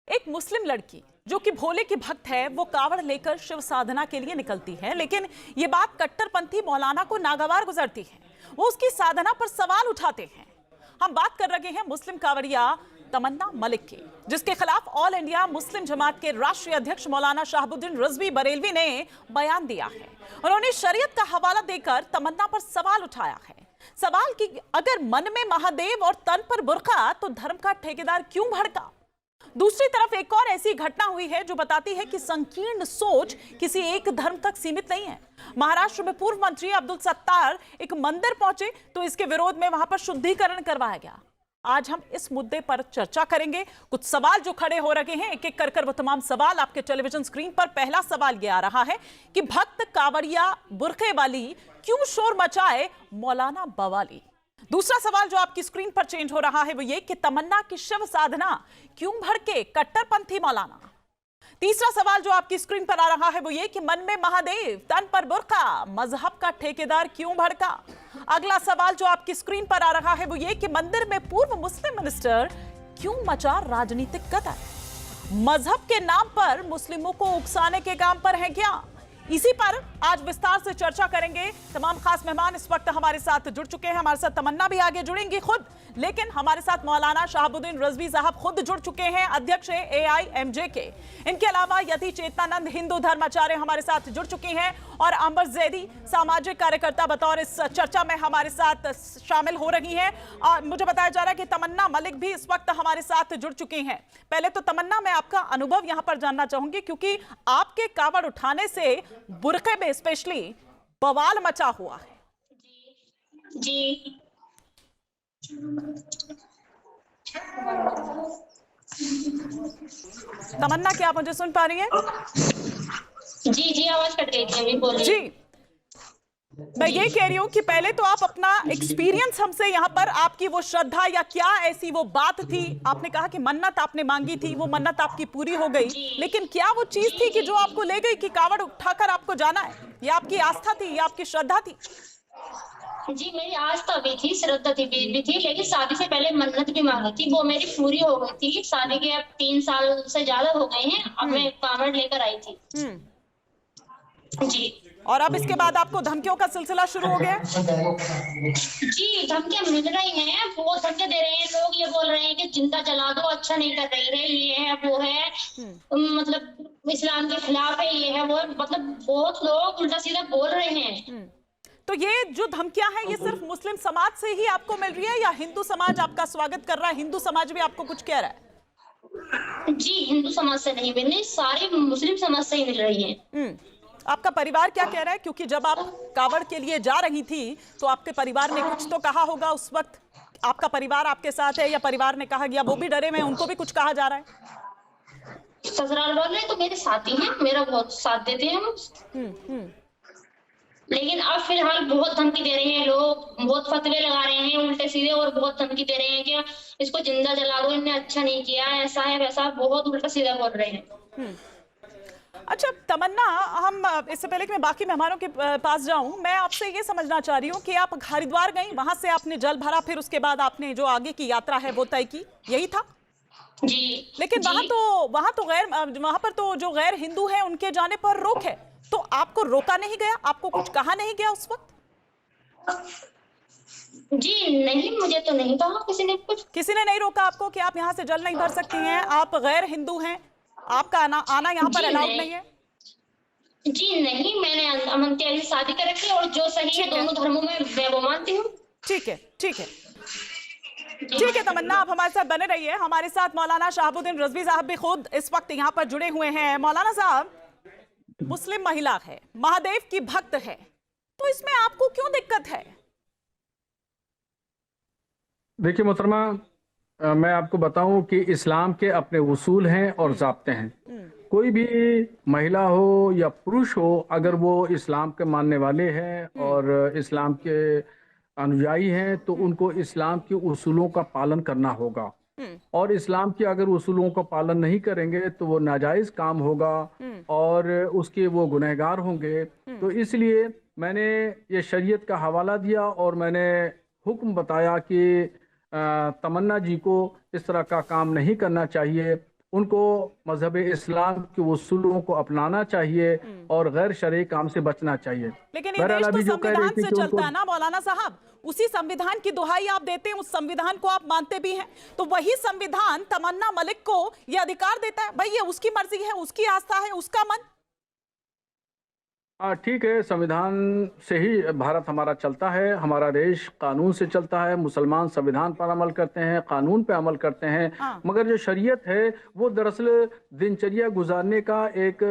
एक मुस्लिम लड़की जो कि भोले की भक्त है, वो कावड़ लेकर शिव साधना के लिए निकलती है, लेकिन ये बात कट्टरपंथी मौलाना को नागवार गुजरती है। वो उसकी साधना पर सवाल उठाते हैं। हम बात कर रहे हैं मुस्लिम कावड़िया तमन्ना मलिक की, जिसके खिलाफ ऑल इंडिया मुस्लिम जमात के राष्ट्रीय अध्यक्ष मौलाना शहाबुद्दीन रिजवी बरेलवी ने बयान दिया है। उन्होंने शरीयत का हवाला देकर तमन्ना पर सवाल उठाया है। सवाल कि अगर मन में महादेव और तन पर बुर्का तो धर्म का ठेकेदार क्यों भड़का। दूसरी तरफ एक और ऐसी घटना हुई है जो बताती है कि संकीर्ण सोच किसी एक धर्म तक सीमित नहीं है। महाराष्ट्र में पूर्व मंत्री अब्दुल सत्तार एक मंदिर पहुंचे तो इसके विरोध में वहां पर शुद्धिकरण करवाया गया। आज हम इस मुद्दे पर चर्चा करेंगे। कुछ सवाल जो खड़े हो रहे हैं, एक एक कर वो तमाम सवाल आपके टेलीविजन स्क्रीन पर। पहला सवाल यह आ रहा है कि भक्त कावड़िया बुरखे वाली क्यों शोर मचाए मौलाना बवाली। दूसरा सवाल जो आपकी स्क्रीन पर चेंज हो रहा है वो ये कि तमन्ना की शिव साधना क्यों भड़के कट्टरपंथी मौलाना। तीसरा सवाल जो आपकी स्क्रीन पर आ रहा है वो ये कि मन में महादेव तन पर बुर्का मजहब का ठेकेदार क्यों भड़का। अगला सवाल जो आपकी स्क्रीन पर आ रहा है वो ये कि मंदिर में पूर्व मुस्लिम मिनिस्टर क्यों मचा राजनीतिक कतर। मजहब के नाम पर मुस्लिमों को उकसाने के काम पर है क्या। इसी पर आज विस्तार से चर्चा करेंगे। तमाम खास मेहमान इस वक्त हमारे साथ जुड़ चुके हैं। हमारे साथ तमन्ना भी आगे जुड़ेंगी खुद, लेकिन हमारे साथ मौलाना शहाबुद्दीन रिजवी साहब खुद जुड़ चुके हैं, अध्यक्ष AIMJ के। इनके अलावा यति चेतनानंद हिंदू धर्माचार्य हमारे साथ जुड़ चुकी हैं और अंबर जैदी सामाजिक कार्यकर्ता बतौर इस चर्चा में हमारे साथ शामिल हो रही हैं। और मुझे बताया जा रहा है कि तमन्ना मलिक भी इस वक्त हमारे साथ जुड़ चुकी हैं। पहले तो तमन्ना, मैं आपका अनुभव यहां पर जानना चाहूंगी, क्योंकि आपके कावड़ उठाने से बुरके में स्पेशली बवाल मचा हुआ है। जी तमन्ना, क्या आप मुझे सुन पा रही हैं? जी आवाज कट गई थी, अभी बोलिए। जी, मैं ये कह रही हूँ कि पहले तो आप अपना एक्सपीरियंस हमसे यहाँ पर, आपकी वो श्रद्धा या क्या ऐसी वो बात थी। आपने कहा कि मन्नत आपने मांगी थी, वो मन्नत आपकी पूरी हो गई, लेकिन क्या वो चीज थी कि जो आपको ले गई कि कावड़ उठाकर आपको जाना है? ये आपकी आस्था थी या आपकी श्रद्धा थी? जी, मेरी आस्था भी थी, श्रद्धा भी थी, लेकिन शादी से पहले मन्नत भी मांगी थी, वो मेरी पूरी हो गई थी। शादी के अब 3 साल से ज्यादा हो गए हैं। अब मैं कावड़ लेकर आई थी। जी, और अब इसके बाद आपको धमकियों का सिलसिला शुरू हो गया? जी, धमकियां मिल रही हैं, बहुत धमकियां दे रहे हैं लोग। ये बोल रहे हैं कि जिंदा जला दो, अच्छा नहीं कर रही है, ये है वो है, मतलब इस्लाम के खिलाफ है, ये है वो, मतलब बहुत लोग उल्टा सीधा बोल रहे हैं। तो ये जो धमकियां हैं, ये सिर्फ मुस्लिम समाज से ही आपको मिल रही है या हिंदू समाज आपका स्वागत कर रहा है? हिंदू समाज भी आपको कुछ कह रहा है? जी, हिंदू समाज से नहीं मिल रही, सारी मुस्लिम समाज से ही मिल रही है। आपका परिवार क्या कह रहा है? क्योंकि जब आप कावड़ के लिए जा रही थी तो आपके परिवार ने कुछ तो कहा होगा उस वक्त। आपका परिवार आपके साथ है या परिवार ने कहा गया, वो भी डरे हुए हैं, उनको भी कुछ कहा जा रहा है? ससुराल वाले तो मेरे साथी हैं, मेरा बहुत साथ देते हैं। लेकिन अब फिलहाल बहुत धमकी दे रहे हैं लोग, बहुत फतवे लगा रहे हैं उल्टे सीधे, और बहुत धमकी दे रहे हैं कि इसको जिंदा जला दो, इनने अच्छा नहीं किया, ऐसा है वैसा, बहुत उल्टा सीधा बोल रहे हैं। अच्छा तमन्ना, हम इससे पहले कि मैं बाकी मेहमानों के पास जाऊं, मैं आपसे ये समझना चाह रही हूँ कि आप हरिद्वार गई, वहां से आपने जल भरा, फिर उसके बाद आपने जो आगे की यात्रा है वो तय की, यही था? जी, लेकिन वहां पर तो जो गैर हिंदू हैं उनके जाने पर रोक है, तो आपको रोका नहीं गया? आपको कुछ कहा नहीं गया उस वक्त? जी नहीं, मुझे तो नहीं कहा किसी ने कुछ। किसी ने नहीं रोका आपको कि आप यहाँ से जल नहीं भर सकती हैं, आप गैर हिंदू हैं, आपका आना यहाँ पर अलाउड नहीं है? जी नहीं, मैंने अमन त्यागी शादी कर रखी है, और जो सही है दोनों धर्मों में मैं वो मानती हूँ। ठीक है, ठीक है, ठीक है तमन्ना, आप हमारे साथ बने रहिए। हमारे साथ मौलाना शहाबुद्दीन रिजवी साहब भी खुद इस वक्त यहाँ पर जुड़े हुए हैं। मौलाना साहब, मुस्लिम महिला है, महादेव की भक्त है, तो इसमें आपको क्यों दिक्कत है? देखिए मोहतरमा, मैं आपको बताऊं कि इस्लाम के अपने उसूल हैं और ज़ाब्ते हैं। कोई भी महिला हो या पुरुष हो, अगर वो इस्लाम के मानने वाले हैं और इस्लाम के अनुयायी हैं, तो उनको इस्लाम के उसूलों का पालन करना होगा। और इस्लाम के अगर उसूलों का पालन नहीं करेंगे तो वो नाजायज़ काम होगा और उसके वो गुनहगार होंगे। तो इसलिए मैंने ये शरीयत का हवाला दिया और मैंने हुक्म बताया कि तमन्ना जी को इस तरह का काम नहीं करना चाहिए। उनको मजहब इस्लाम के उसूलों को अपनाना चाहिए और गैर शरई काम से बचना चाहिए। लेकिन ये बहरहाल देश तो अभी जो कह रही संविधान थी से कि चलता उनको है ना मौलाना साहब, उसी संविधान की दुहाई आप देते हैं, उस संविधान को आप मानते भी हैं, तो वही संविधान तमन्ना मलिक को ये अधिकार देता है। भाई ये उसकी मर्जी है, उसकी आस्था है, उसका मन। ठीक है, संविधान से ही भारत हमारा चलता है, हमारा देश कानून से चलता है। मुसलमान संविधान पर अमल करते हैं, कानून पे अमल करते हैं। हाँ। मगर जो शरीयत है वो दरअसल दिनचर्या गुजारने का एक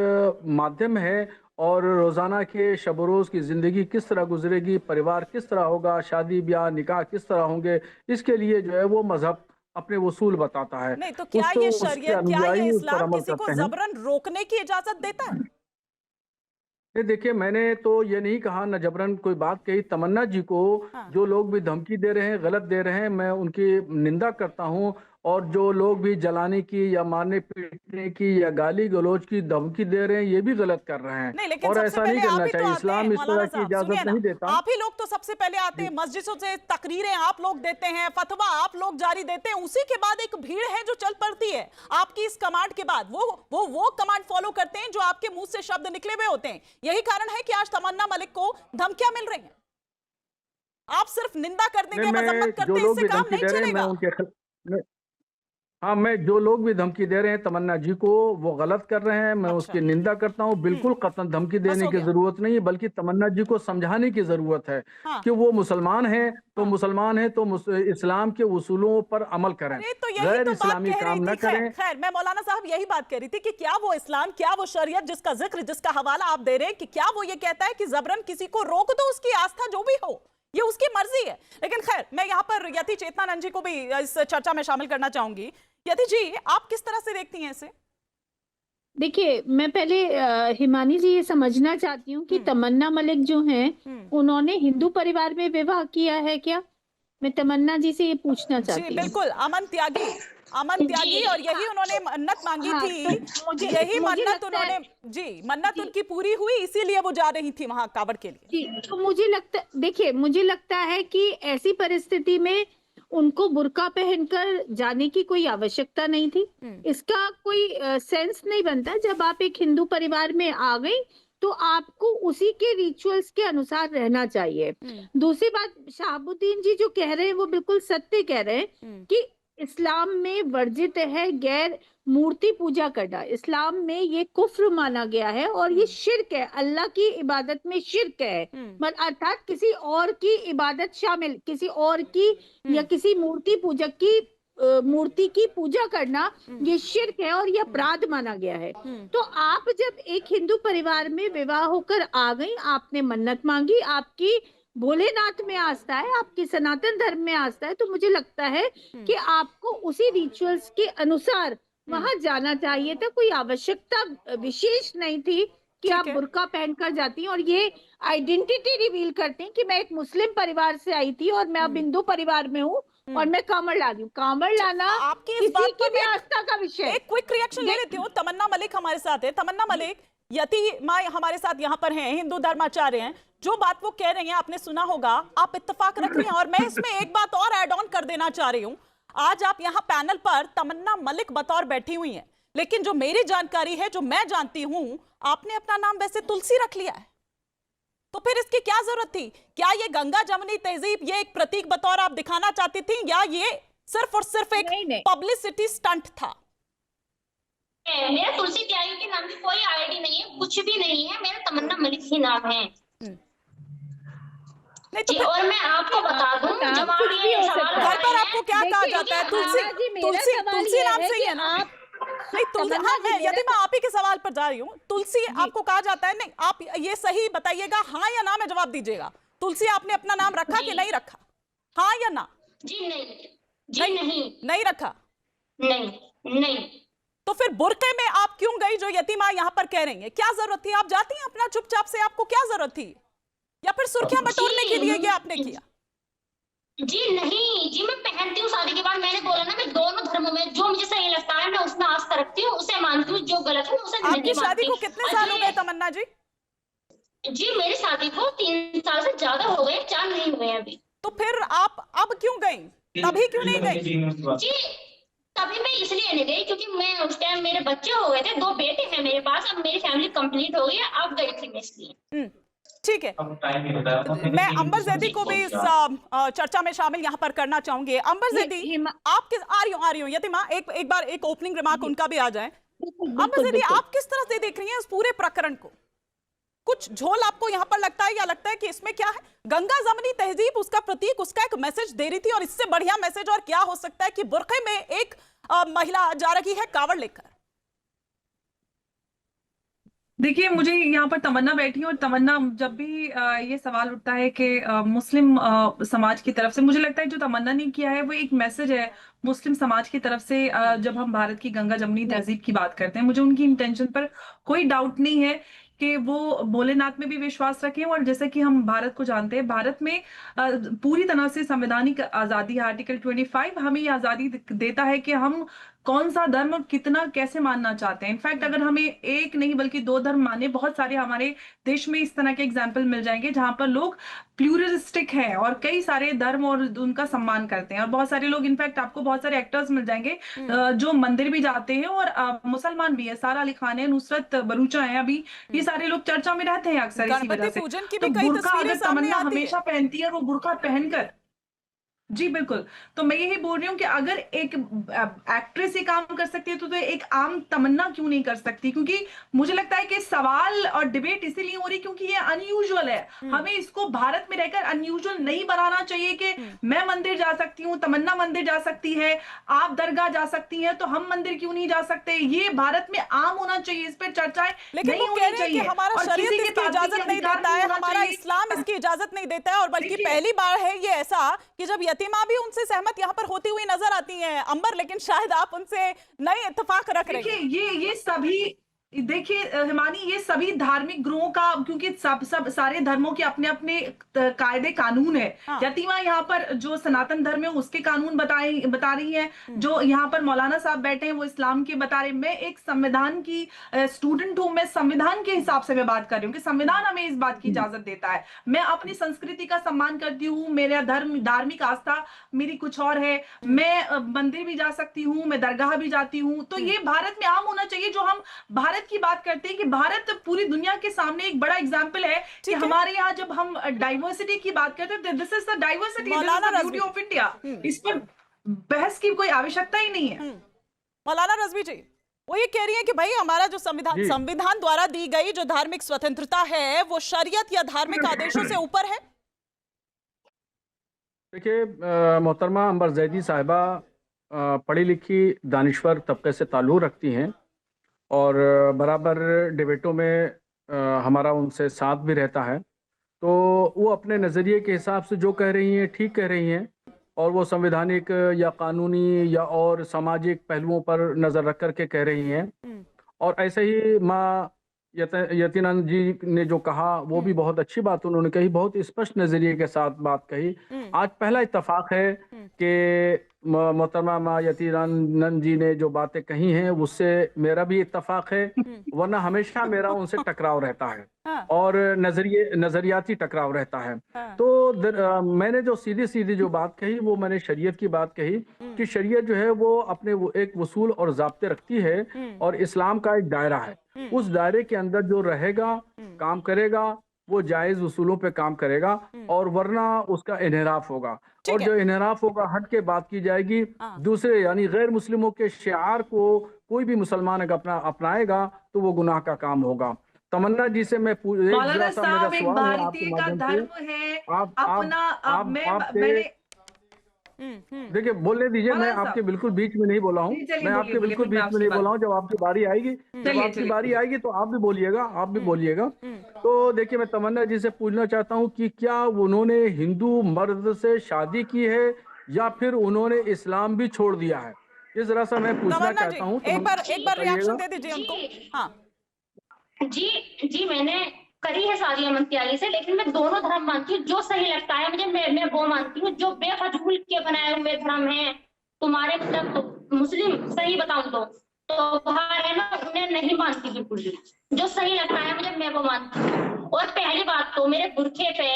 माध्यम है, और रोजाना के शब रोज की जिंदगी किस तरह गुजरेगी, परिवार किस तरह होगा, शादी ब्याह निकाह किस तरह होंगे, इसके लिए जो है वो मजहब अपने उसूल बताता है। नहीं तो क्या ये उसके शरीयत, क्या ये अनुयायी उस पर इस्लाम अमल किसी को करते हैं। जबरन रोकने की इजाजत देता है? ये देखिए, मैंने तो ये नहीं कहा, न जबरन कोई बात कही। तमन्ना जी को हाँ। जो लोग भी धमकी दे रहे हैं, गलत दे रहे हैं, मैं उनकी निंदा करता हूं। और जो लोग भी जलाने की या मारने पीटने की या गाली गलौज की धमकी दे रहे हैं, ये भी गलत कर रहे हैं। नहीं, लेकिन और सबसे ऐसा नहीं पहले आप करना ही तो चाहिए। आते हैं इस्लाम इस मौलाना तरह की साहब, सुनिए इजाजत ना, नहीं देता। आप ही लोग तो सबसे पहले आते हैं, मस्जिदों से तकरीरें आप लोग देते हैं, फतवा आप लोग जारी देते हैं, उसी के बाद एक भीड़ है जो चल पड़ती है आपकी इस कमांड के बाद, वो कमांड फॉलो करते हैं जो आपके मुंह से शब्द निकले हुए होते हैं। यही कारण है कि आज तमन्ना मलिक को धमकियां मिल रही हैं। आप सिर्फ निंदा कर देंगे, मैं मजम्मत जो करते, लोग इससे भी काम धमकी नहीं दे रहे हैं, मैं चलेगा। उनके हाँ, मैं जो लोग भी धमकी दे रहे हैं तमन्ना जी को, वो गलत कर रहे हैं, मैं उसकी निंदा करता हूँ। बिल्कुल कतई धमकी बस देने हो की गया। जरूरत नहीं है, बल्कि तमन्ना जी को समझाने की जरूरत है हाँ। कि वो मुसलमान हैं तो हाँ। मुसलमान हैं तो इस्लाम के उसूलों पर अमल करें, अरे तो यही गैर तो बात इस्लामी कह रही काम थी। न खैर करें। खैर मैं मौलाना साहब यही बात कह रही थी कि क्या वो इस्लाम, क्या वो शरीयत जिसका जिक्र, जिसका हवाला आप दे रहे हैं, कि क्या वो ये कहता है कि जबरन किसी को रोक दो, उसकी आस्था जो भी हो, ये उसकी मर्जी है। लेकिन खैर मैं यहाँ पर यति चेतनानंद जी को भी इस चर्चा में शामिल करना चाहूंगी। यति जी, आप किस तरह से देखती हैं इसे? देखिए, मैं पहले हिमानी जी ये समझना चाहती हूँ कि तमन्ना मलिक जो हैं, उन्होंने हिंदू परिवार में विवाह किया है क्या? मैं तमन्ना जी से ये पूछना जी चाहती हूँ। बिल्कुल, अमन त्यागी, और यही उन्होंने मन्नत मांगी हाँ, थी। तो यही मुझे मन्नत लगता है, उन्होंने, जी मन्नत उनकी पूरी हुई, इसीलिए वो जा रही थी वहां कावड़ के लिए। जी, तो मुझे लगता है कि ऐसी परिस्थिति में उनको बुर्का पहनकर जाने की कोई आवश्यकता नहीं थी। इसका कोई सेंस नहीं बनता। जब आप एक हिंदू परिवार में आ गई तो आपको उसी के रिचुअल्स के अनुसार रहना चाहिए। दूसरी बात, शहाबुद्दीन जी जो कह रहे हैं वो बिल्कुल सत्य कह रहे हैं कि इस्लाम में वर्जित है गैर मूर्ति पूजा करना। इस्लाम में ये कुफ्र माना गया है और ये शिर्क है, अल्लाह की इबादत में शिर्क है। अर्थात किसी और की इबादत शामिल, किसी और की या किसी मूर्ति पूजक की मूर्ति की पूजा करना, ये शिर्क है और ये अपराध माना गया है। तो आप जब एक हिंदू परिवार में विवाह होकर आ गई, आपने मन्नत मांगी, आपकी भोलेनाथ में आस्था है, आपकी सनातन धर्म में आस्था है, तो मुझे लगता है कि आपको उसी रिचुअल्स के अनुसार वहां जाना चाहिए था। कोई आवश्यकता विशेष नहीं थी कि आप बुर्का पहनकर जाती हैं और ये आइडेंटिटी रिवील करती हैं कि मैं एक मुस्लिम परिवार से आई थी और मैं अब हिंदू परिवार में हूँ और मैं कांवड़ ला रही हूँ। कांवड़ लाना आपकी इस बात की पर भी आस्था का विषय। एक क्विक रिएक्शन ले लेती हूँ। तमन्ना मलिक हमारे साथ है। तमन्ना मलिक, यति माँ हमारे साथ यहाँ पर हैं, हिंदू धर्माचार्य हैं। जो बात वो कह रही हैं आपने सुना होगा, आप इत्तेफाक रख रही हैं। और मैं इसमें एक बात और ऐड ऑन कर देना चाह रही हूँ। आज आप यहाँ पैनल पर तमन्ना मलिक बतौर बैठी हुई हैं, लेकिन जो मेरी जानकारी है, जो मैं जानती हूँ, आपने अपना नाम वैसे तुलसी रख लिया है। तो फिर इसकी क्या जरूरत थी? क्या ये गंगा जमुनी तहजीब ये एक प्रतीक बतौर आप दिखाना चाहती थी, या ये सिर्फ और सिर्फ एक पब्लिसिटी स्टंट था? मेरा तुलसी त्यागी के नाम की कोई आईडी नहीं है, कुछ भी नहीं है। मेरा तमन्ना मलिक ही नाम है। तो और मैं आपको बता दूं, जब आप ये सवाल घर पर आपको क्या कहा जाता है? तुलसी नाम से ही है ना? नहीं, तुलसी, हाँ मैं यदि मैं आप ही के सवाल पर जा रही हूँ, तुलसी आपको कहा जाता है? नहीं, आप ये सही बताइएगा, हाँ या ना में जवाब दीजिएगा। तुलसी आपने अपना नाम रखा कि नहीं रखा? हाँ या ना? जी नहीं। नहीं रखा? नहीं। तो फिर बुर्के में आप क्यों गई, जो यतीमा यहाँ पर कह रही है? क्या जरूरत थी? आप जाती हैं अपना चुपचाप से, आपको क्या जरूरत थी? या फिर सुर्खियां बटोरने के लिए ये आपने किया? जी नहीं जी, मैं पहनती हूँ शादी के बाद। मैंने बोला ना, मैं दोनों धर्मों में जो मुझे सही लगता है मैं उसमें आस्था रखती हूँ, उसे मानती हूँ। जो गलत है उसे नहीं मानती। आपकी शादी को कितने साल हो गए तमन्ना जी? जी मेरी शादी को 3 साल से ज्यादा हो गए, 4 नहीं हुए अभी। तो फिर आप अब क्यों गई? तभी क्यों नहीं गई? जी तभी मैं इसलिए नहीं गई क्योंकि मैं उस टाइम मेरे बच्चे हो गए थे, 2 बेटे हैं मेरे पास, अब मेरी फैमिली कंप्लीट हो गई है, अब गई थी मैं इसलिए। ठीक है, मैं अंबर जैदी को भी इस चर्चा में शामिल यहाँ पर करना चाहूंगी। अंबर जैदी, आप किस आ रही हूँ यतिमा, एक बार एक ओपनिंग रिमार्क उनका भी आ जाए। अंबर जैदी, आप किस तरह से देख रही हैं इस पूरे प्रकरण को? कुछ झोल आपको यहाँ पर लगता है, या लगता है कि इसमें क्या है, गंगा जमनी तहजीब उसका प्रतीक, उसका एक मैसेज दे रही थी, और इससे बढ़िया मैसेज और क्या हो सकता है कि बुर्के में एक महिला जा रही है कावड़ लेकर? देखिए, मुझे यहाँ पर तमन्ना बैठी है, और तमन्ना जब भी ये सवाल उठता है कि मुस्लिम समाज की तरफ से, मुझे लगता है जो तमन्ना ने किया है वो एक मैसेज है मुस्लिम समाज की तरफ से। जब हम भारत की गंगा जमनी तहजीब की बात करते हैं, मुझे उनकी इंटेंशन पर कोई डाउट नहीं है कि वो भोलेनाथ में भी विश्वास रखें। और जैसे कि हम भारत को जानते हैं, भारत में पूरी तरह से संवैधानिक आजादी है। आर्टिकल 25 हमें ये आजादी देता है कि हम कौन सा धर्म और कितना कैसे मानना चाहते हैं। इनफैक्ट अगर हमें एक नहीं बल्कि 2 धर्म माने, बहुत सारे हमारे देश में इस तरह के एग्जाम्पल मिल जाएंगे जहां पर लोग प्लूरलिस्टिक हैं और कई सारे धर्म और उनका सम्मान करते हैं। और बहुत सारे लोग, इनफैक्ट आपको बहुत सारे एक्टर्स मिल जाएंगे जो मंदिर भी जाते हैं और मुसलमान भी है। सारा अली खान है, नुसरत भरूचा है, अभी ये सारे लोग चर्चा में रहते हैं अक्सर इसी वजह से। पूजन की तो भी कई बुर्का तस्वीरें अगर सामने तमन्ना आती है। हमेशा पहनती है, वो बुर्का पहनकर, जी बिल्कुल, तो मैं यही बोल रही हूँ कि अगर एक एक्ट्रेस ये काम कर सकती है तो एक आम तमन्ना क्यों नहीं कर सकती? क्योंकि मुझे लगता है कि सवाल और डिबेट इसीलिए हो रही क्योंकि ये अनयूजुअल है। हमें इसको भारत में रहकर अनयूजुअल नहीं बनाना चाहिए कि मैं मंदिर जा सकती हूँ, तमन्ना मंदिर जा सकती है, आप दरगाह जा सकती हैं, तो हम मंदिर क्यों नहीं जा सकते? ये भारत में आम होना चाहिए, इस पर चर्चाएं लेकिन वो कह रहे हैं कि हमारा शरीयत इसकी इजाजत नहीं देता है, हमारा इस्लाम इसकी इजाजत नहीं देता है, और बल्कि पहली बार है ये ऐसा कि जब यतीमा भी उनसे सहमत यहाँ पर होती हुई नजर आती हैं अंबर, लेकिन शायद आप उनसे नए इत्तेफाक रख रहे हैं। देखिए, ये सभी, देखिए हिमानी, ये सभी धार्मिक ग्रोहों का, क्योंकि सब सारे धर्मों के अपने अपने कायदे कानून है। हाँ। यतीमा यहाँ पर जो सनातन धर्म है उसके कानून बता रही है, जो यहाँ पर मौलाना साहब बैठे हैं वो इस्लाम के बता रहे हैं। मैं एक संविधान की स्टूडेंट हूँ, मैं संविधान के हिसाब से मैं बात कर रही हूँ कि संविधान हमें इस बात की इजाजत देता है। मैं अपनी संस्कृति का सम्मान करती हूँ, मेरा धर्म, धार्मिक आस्था मेरी कुछ और है, मैं मंदिर भी जा सकती हूँ, मैं दरगाह भी जाती हूँ। तो ये भारत में आम होना चाहिए। जो हम भारत की बात करते हैं कि भारत पूरी दुनिया के सामने एक बड़ा एग्जाम्पल है कि हमारे यहाँ जब हम डाइवर्सिटी की बात करते हैं, this is the diversity, this is the beauty of India. इस पर बहस की कोई आवश्यकता ही नहीं है। मौलाना रज़वी जी, वो ये कह रही है कि भाई हमारा जो संविधान द्वारा दी गई जो धार्मिक स्वतंत्रता है वो शरीयत या धार्मिक आदेशों से ऊपर है। देखिए, मोहतरमा अंबर जैदी साहिबा पढ़ी लिखी दानिश्वर तबके से ताल्लुक़ रखती हैं और बराबर डिबेटों में हमारा उनसे साथ भी रहता है। तो वो अपने नज़रिए के हिसाब से जो कह रही हैं ठीक कह रही हैं, और वो संवैधानिक या कानूनी या और सामाजिक पहलुओं पर नज़र रख कर के कह रही हैं। और ऐसे ही माँ यतीनानंद जी ने जो कहा वो भी बहुत अच्छी बात उन्होंने कही, बहुत स्पष्ट नज़रिए के साथ बात कही। आज पहला इत्तेफाक है कि मोहतरमा माँ यतीनानंद जी ने जो बातें कही हैं उससे मेरा भी इत्तेफाक है, वरना हमेशा मेरा उनसे टकराव रहता है। हाँ। और नजरियाती टकराव रहता है। हाँ। तो मैंने जो सीधी जो बात कही वो मैंने शरीयत की बात कही कि शरीयत जो है वो अपने एक वसूल और ज़ाब्ते रखती है, और इस्लाम का एक दायरा है, उस दायरे के अंदर जो रहेगा काम करेगा वो जायज उसूलों पे काम करेगा, और वरना उसका इन्हिराफ होगा। और जो इन्हिराफ होगा हट के बात की जाएगी, दूसरे यानी गैर मुस्लिमों के शिआर को कोई भी मुसलमान अगर अपनाएगा तो वो गुनाह का काम होगा। तमन्ना जी से मैं मौलाना साहब, एक भारतीय का धर्म है अपना, देखिए बोलने दीजिए, मैं आपके बिल्कुल बीच में नहीं बोला हूँ, मैं आपके बिल्कुल बीच में नहीं बोला हूँ। जब आपकी बारी आएगी तो आप भी बोलिएगा, तो देखिए मैं तमन्ना जी से पूछना चाहता हूँ कि क्या उन्होंने हिंदू मर्द से शादी की है या फिर उन्होंने इस्लाम भी छोड़ दिया है? इस तरह से मैं पूछना चाहता हूँ। एक बार रिएक्शन दे दीजिए उनको। हाँ जी, मैंने करी है शादी अमन त्यागी से, लेकिन मैं दोनों धर्म मानती हूँ। जो सही लगता है मुझे मैं वो मानती हूँ। जो बेफजूल के बनाए हुए धर्म है तुम्हारे, मतलब मुस्लिम सही बताऊं तो बाहर है ना, उन्हें नहीं मानती बिल्कुल भी। जो सही लगता है मुझे मैं वो मानती हूँ। और पहली बात तो मेरे बुरखे पे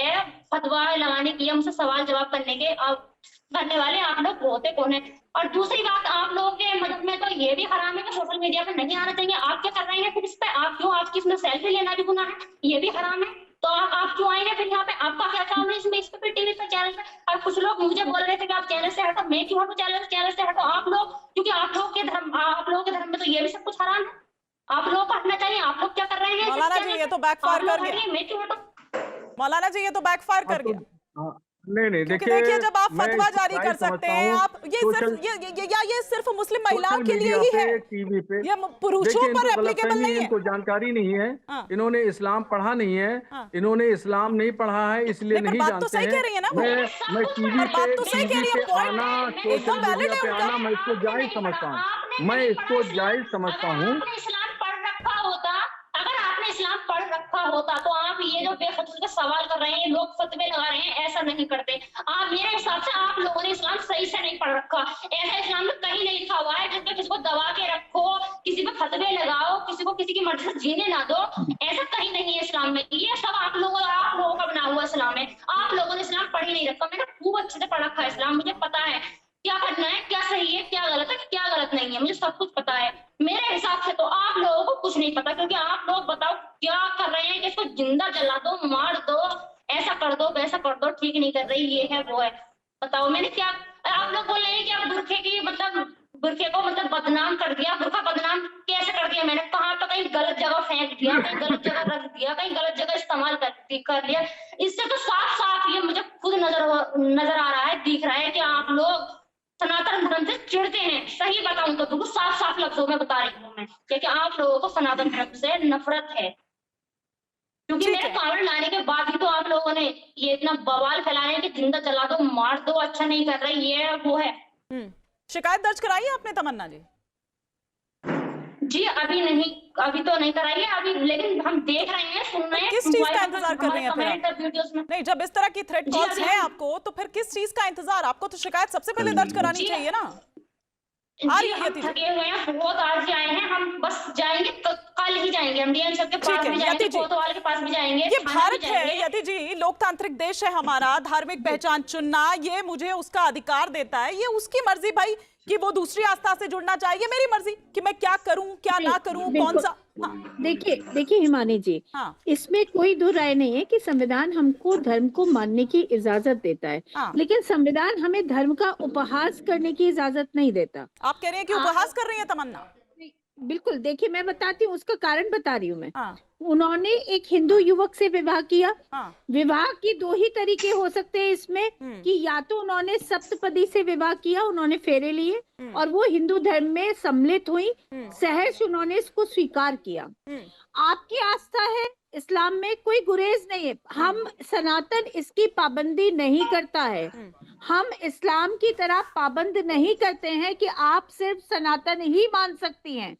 फतवा लगाने की, मुझसे सवाल जवाब करने के, अब करने वाले आप लोग होते कौन है। और दूसरी बात, आप लोगों के मदद में तो ये भी हराम है कि सोशल मीडिया पे नहीं आना चाहिए। आप क्या कर रहे हैं फिर इस पे, आप क्यों, आपकी इसमें सेल्फी लेना भी गुनाह है, ये भी हराम है। तो आप क्यों आएंगे फिर यहाँ पे, आपका क्या काम है इसमें, इस पे टीवी पे चैनल पे। और कुछ लोग मुझे बोल रहे थे कि आप चैनल से हटो, मैं क्यों हटो चैनल से हटो। आप लोग, क्योंकि आप लोगों के धर्म में तो ये भी सब कुछ हराम है, आप लोगों को हटना चाहिए। आप लोग क्या कर रहे हैं मौलाना जी, ये तो बैकफायर कर गया। मैं क्यों हटो। मौलाना जी, ये तो बैकफायर कर गया। हाँ, नहीं क्योंकि देखिए, देखिए, जब आप मैं फतवा जारी कर सकते हैं, आप ये सिर्फ ये सिर्फ मुस्लिम महिलाओं के लिए ही है, टीवी पे ये पुरुषों पर इनको एप्लीकेबल गलतफहमी नहीं है, है। इनको जानकारी नहीं है, हाँ। इन्होंने इस्लाम पढ़ा नहीं है, हाँ। इन्होंने इस्लाम नहीं पढ़ा है, इसलिए नहीं, पर नहीं बात तो जानते सही हैं। कह रही है ना वो। मैं टीवी पर बात तो सही कह रही है, पॉइंट आना, सोशल एकदम वैलिड मीडिया है पे उनका। आना, मैं इसको जायज समझता हूँ, मैं इसको जायज समझता हूँ। आपने इस्लाम पढ़ रखा होता, अगर आपने इस्लाम पढ़ रखा होता तो आप ये जो बेफजूल के सवाल कर रहे हैं, लोग फतवे लगा रहे हैं, ऐसा नहीं करते आप। मेरे हिसाब से आप लोगों ने इस्लाम सही से नहीं पढ़ रखा। ऐसा इस्लाम में कहीं नहीं लिखा हुआ है जिसमें किसी को दबा के रखो, किसी पे फतवे लगाओ, किसी को किसी की मर्जी से जीने ना दो, ऐसा कहीं नहीं है इस्लाम में। ये सब आप लोगों का बना हुआ इस्लाम है। आप लोगों ने इस्लाम पढ़ ही नहीं रखा। मैंने खूब अच्छे से पढ़ रखा है इस्लाम, मुझे पता है क्या करना है, क्या सही है, क्या गलत है, क्या गलत नहीं है, मुझे सब कुछ पता है। मेरे हिसाब से तो आप लोगों को कुछ नहीं पता, क्योंकि आप लोग बताओ क्या कर रहे हैं कि इसको जिंदा जला दो, मार दो, ऐसा कर दो, वैसा कर दो, ठीक नहीं कर रही, ये है वो है। बताओ मैंने क्या, आप लोग बोल रहे हैं कि आप बुरखे की मतलब बुरखे को मतलब बदनाम कर दिया। बुरखा बदनाम कैसे कर दिया मैंने, कहाँ पे कहीं गलत जगह फेंक दिया, कहीं गलत जगह रख दिया, कहीं गलत जगह इस्तेमाल कर लिया। इससे तो साफ साफ ये मुझे खुद नजर आ रहा है, दिख रहा है कि आप लोग सनातन धर्म से चिढ़ते हैं। सही बताऊं तो बिल्कुल साफ साफ लफ्जों में बता रही हूँ मैं, क्योंकि आप लोगों को सनातन धर्म से नफरत है। क्योंकि मेरे कावड़ लाने के बाद ही तो आप लोगों ने ये इतना बवाल फैला रहे हैं कि जिंदा जला दो, मार दो, अच्छा नहीं कर रहे, ये वो है। शिकायत दर्ज कराई है आपने तमन्ना जी? जी अभी नहीं, अभी तो नहीं कराई है अभी, लेकिन हम देख रहे हैं, सुन रहे हैं। किस चीज का इंतजार कर रही हैं फिर आप? वीडियोस में नहीं, जब इस तरह की थ्रेट कॉल्स हैं आपको, तो फिर किस चीज का इंतजार? आपको तो शिकायत सबसे पहले दर्ज करानी चाहिए ना। जी हम थके हुए हैं बहुत, आज ही आए हैं हम, बस जाएंगे तो कल ही जाएंगे हम डीएम साहब के पास भी जाएंगे, कोतवाल के पास भी जाएंगे। ये भारत है यति जी, लोकतांत्रिक देश है हमारा, धार्मिक पहचान चुनना ये मुझे उसका अधिकार देता है, ये उसकी मर्जी भाई कि वो दूसरी आस्था से जुड़ना चाहिए, मेरी मर्जी कि मैं क्या करूं क्या ना करूं, कौन सा। हाँ। देखिए हिमानी जी, हाँ। इसमें कोई दो राय नहीं है कि संविधान हमको धर्म को मानने की इजाजत देता है। हाँ। लेकिन संविधान हमें धर्म का उपहास करने की इजाजत नहीं देता। आप कह रहे हैं कि उपहास कर रही है तमन्ना? बिल्कुल, देखिए मैं बताती हूँ, उसका कारण बता रही हूँ मैं। हाँ। उन्होंने एक हिंदू युवक से विवाह किया। हाँ। विवाह की दो ही तरीके हो सकते हैं इसमें, कि या तो उन्होंने सप्तपदी से विवाह किया, उन्होंने फेरे लिए और वो हिंदू धर्म में सम्मिलित हुई, सहर्ष उन्होंने इसको स्वीकार किया। आपकी आस्था है इस्लाम में, कोई गुरेज नहीं है। हम सनातन इसकी पाबंदी नहीं करता है, हम इस्लाम की तरह पाबंद नहीं करते हैं कि आप सिर्फ सनातन ही मान सकती हैं,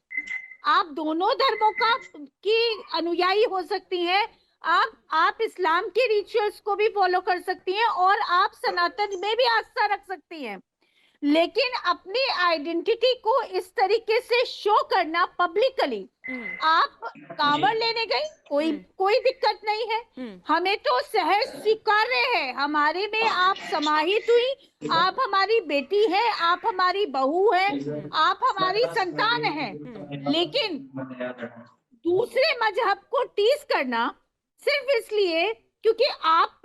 आप दोनों धर्मों की अनुयायी हो सकती हैं, आप इस्लाम के रिचुअल्स को भी फॉलो कर सकती हैं और आप सनातन में भी आस्था रख सकती हैं। लेकिन अपनी आइडेंटिटी को इस तरीके से शो करना पब्लिकली, आप कांवड़ लेने गई, कोई दिक्कत नहीं है, हमें तो सहज स्वीकार्य है, हमारे में आप समाहित हुई, आप हमारी बेटी है, आप हमारी बहू है, आप हमारी संतान है। लेकिन दूसरे मजहब को टीज करना सिर्फ इसलिए क्योंकि आप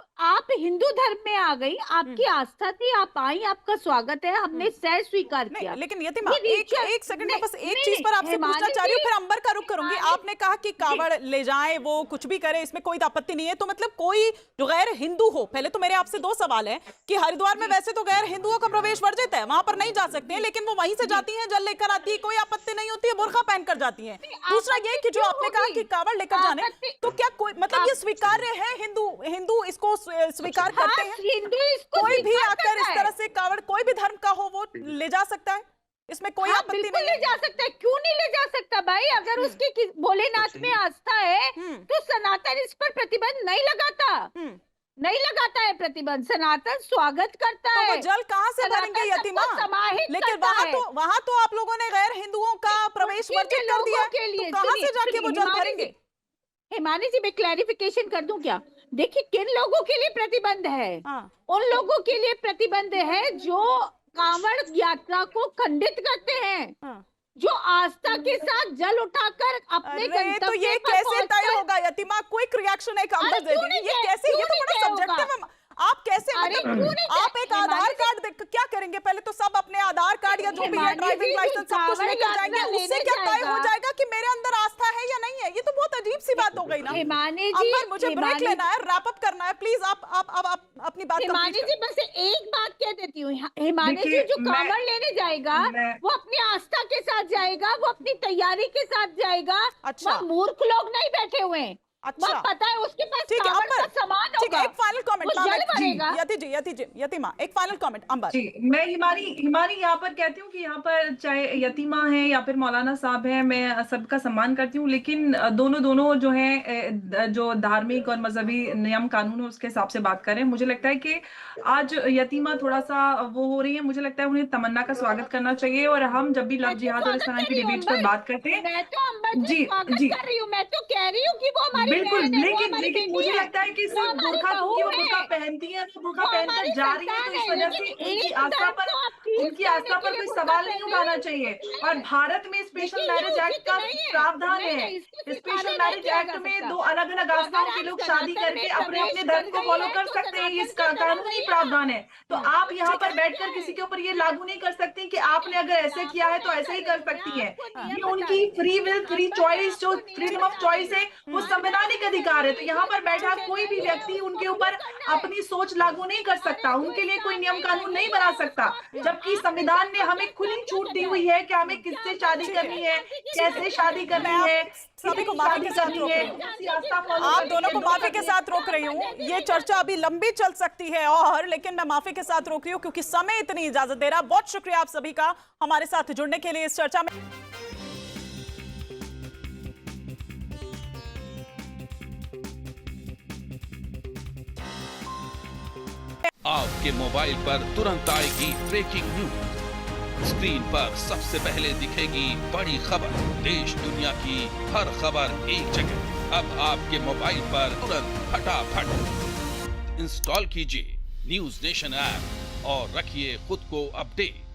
हिंदू धर्म में आ गई, आपकी आस्था थी, आप आई, आपका स्वागत है, हमने सह स्वीकार किया। लेकिन यतिमा, एक सेकंड में बस एक चीज पर आपसे पूछना चाह रही हूँ, फिर अंबर का रुख करूंगी। आपने कहा कि कावड़ ले जाएं, वो कुछ भी करे, इसमें कोई आपत्ति नहीं है, तो मतलब कोई जो गैर हिंदू हो, पहले तो मेरे आपसे दो सवाल है कि हरिद्वार में वैसे तो गैर हिंदुओं का प्रवेश वर्जित है, वहां पर नहीं जा सकते हैं, लेकिन वो वहीं से जाती है, जल लेकर आती है, कोई आपत्ति नहीं होती है, बुर्का पहनकर जाती है। दूसरा ये कि जो आपने कहा कि कावड़ लेकर जाने, तो क्या कोई मतलब ये स्वीकार्य है? हिंदू इसको स्वीकार करते हैं? हिंदू कोई भी आकर इस तरह से कावड़, कोई भी धर्म का हो, वो ले जा सकता है, इसमें कोई आपत्ति नहीं ले जा सकता है। क्यों नहीं ले जा सकता भाई? अगर उसकी भोलेनाथ में आस्था है तो सनातन इस पर प्रतिबंध नहीं लगाता है प्रतिबंध, सनातन स्वागत करता है। वो जल कहाँ से भरेंगे यतिमा? लेकिन वहां तो आप लोगों ने गैर हिंदुओं का प्रवेश वर्जित कर दिया, तो कहाँ से जाके वो जल भरेंगे? हिमानी जी मैं क्लैरिफिकेशन कर दूं क्या? देखिए किन लोगों के लिए प्रतिबंध है, हाँ। उन लोगों के लिए प्रतिबंध है जो कांवड़ यात्रा को खंडित करते हैं, हाँ। जो आस्था के साथ जल उठाकर अपने अरे तो गंतव्य ये पर कैसे तय पहुंचकर- होगा यतिमा? क्विक रिएक्शन एक अंदर अरे दे क्यों दी, नहीं ये तय- कैसे? ये क्यों तो नहीं बड़ा तय होगा? सब्जेक्टिव है। आप कैसे अरे मतलब क्यों नहीं तय- आप एक हिमानी आधार जी- कार्ड देख क्या करेंगे? पहले तो सब अपने आधार कार्ड या जो भी है हिमानी ड्राइविंग जी, लाइसेंस सब कुछ कांवड़ लेकर यात्रा जाएंगे, उससे लेने क्या तय हो जाएगा। जाएगा कि मेरे अंदर आस्था है या नहीं है? ये तो बहुत अजीब सी बात हो गई ना। हिमानी जी, अंबर मुझे ब्रेक हिमानी- लेना है, रैप अप करना है, प्लीज आप अपनी बात हिमानी कंप्लीट जी बस एक बात कह देती हूँ, हिमानी जी देखिए, जो कांवड़ लेने जाएगा मैं- वो अपनी आस्था के साथ जाएगा, वो अपनी तैयारी के साथ जाएगा। अच्छा। वहाँ मूर्ख लोग नहीं बैठे हुए हैं, अच्छा। वहाँ पता है उसके पास ठीक है कांवड़ अंबर, का सामान ठीक है होगा, एक फाइनल कमेंट वो जल भरेगा। यति जी यतिमा एक फाइनल कमेंट अंबर। जी, मैं हिमानी यहाँ पर कहती हूँ कि यहाँ पर चाहे यतीमा है या फिर मौलाना साहब है, मैं सबका सम्मान करती हूँ, लेकिन दोनों जो है जो धार्मिक और मजहबी नियम कानून है उसके हिसाब से बात करें। मुझे लगता है कि आज यतीमा थोड़ा सा वो हो रही है, मुझे लगता है उन्हें तमन्ना का स्वागत करना चाहिए। और हम जब भी लव मैं तो जिहाद और इस स्वागत तरह कर की रही हूँ, डिबेट्स पर अंबर। बात करते हैं, मैं तो अंबर जी जी, स्वागत जी। कर रही हूँ, मैं तो कह रही हूँ कि वो हमारी बिल्कुल, बहन है, वो लेकिन हमारी बेटी मुझे है, लगता है कि वो सिर्फ हमारी बुर्का बहू क्योंकि वो है, बुर्का पहनती है, वो बुर्का वो पहनकर हमारी जा रही है, तो संतान इस है, वजह से लेकिन उनकी एक आस्था धर्म पर को आप ठीक उनकी करने आस्था के पर लिए कोई बुर्का सवाल नहीं पहने उठाना हैं। चाहिए। नहीं, और भारत में स्पेशल देखिए, ये मैरिज एक्ट उचित का नहीं है। प्रावधान नहीं, है। नहीं, इसको स्पेशल स्वीकार मैरिज नहीं किया एक्ट जा में सकता। 2 अलग-अलग आस्थाओं के अगर लोग आप शादी सनातन करके में अपने प्रवेश धर्म को कर फॉलो गई कर है, तो सकते हैं। सनातन इसका से कानूनी बराबरी है। प्रावधान है। तो आप यहाँ ठीक पर है, बैठकर है। किसी के ऊपर ये लागू नहीं कर सकती कि आपने अगर ऐसे किया है तो ऐसे ही कर सकती है। आपको ये नियम बता उनकी रही हूँ। Free will, free amber, choice, जो मैं आपको फ्रीडम नियम ऑफ बता चॉइस रही है हूँ। वो संवैधानिक अधिकार है। तो यहाँ पर बैठा कोई भी व्यक्ति उनके ऊपर अपनी सोच लागू नहीं कर सकता, उनके लिए कोई नियम कानून नहीं बना सकता। जबकि संविधान ने हमें खुली छूट दी हुई है कि हमें किससे शादी करनी है, कैसे शादी करनी मैं आप है, सभी को कितनी माफी शादी के साथ करनी रोक है, रही हूँ। कौन सी आस्था फॉलो आप करनी दोनों है, को दो माफी के करनी है। साथ रोक रही हूँ। ये चर्चा अभी लंबी चल सकती है और लेकिन मैं माफी के साथ रोक रही हूँ क्योंकि समय इतनी इजाजत दे रहा। बहुत शुक्रिया आप सभी का हमारे साथ जुड़ने के लिए इस चर्चा में। आपके मोबाइल पर तुरंत आएगी ब्रेकिंग न्यूज। स्क्रीन पर सबसे पहले दिखेगी बड़ी खबर। देश दुनिया की हर खबर एक जगह। अब आपके मोबाइल पर तुरंत फटाफट इंस्टॉल कीजिए न्यूज नेशन ऐप और रखिए खुद को अपडेट।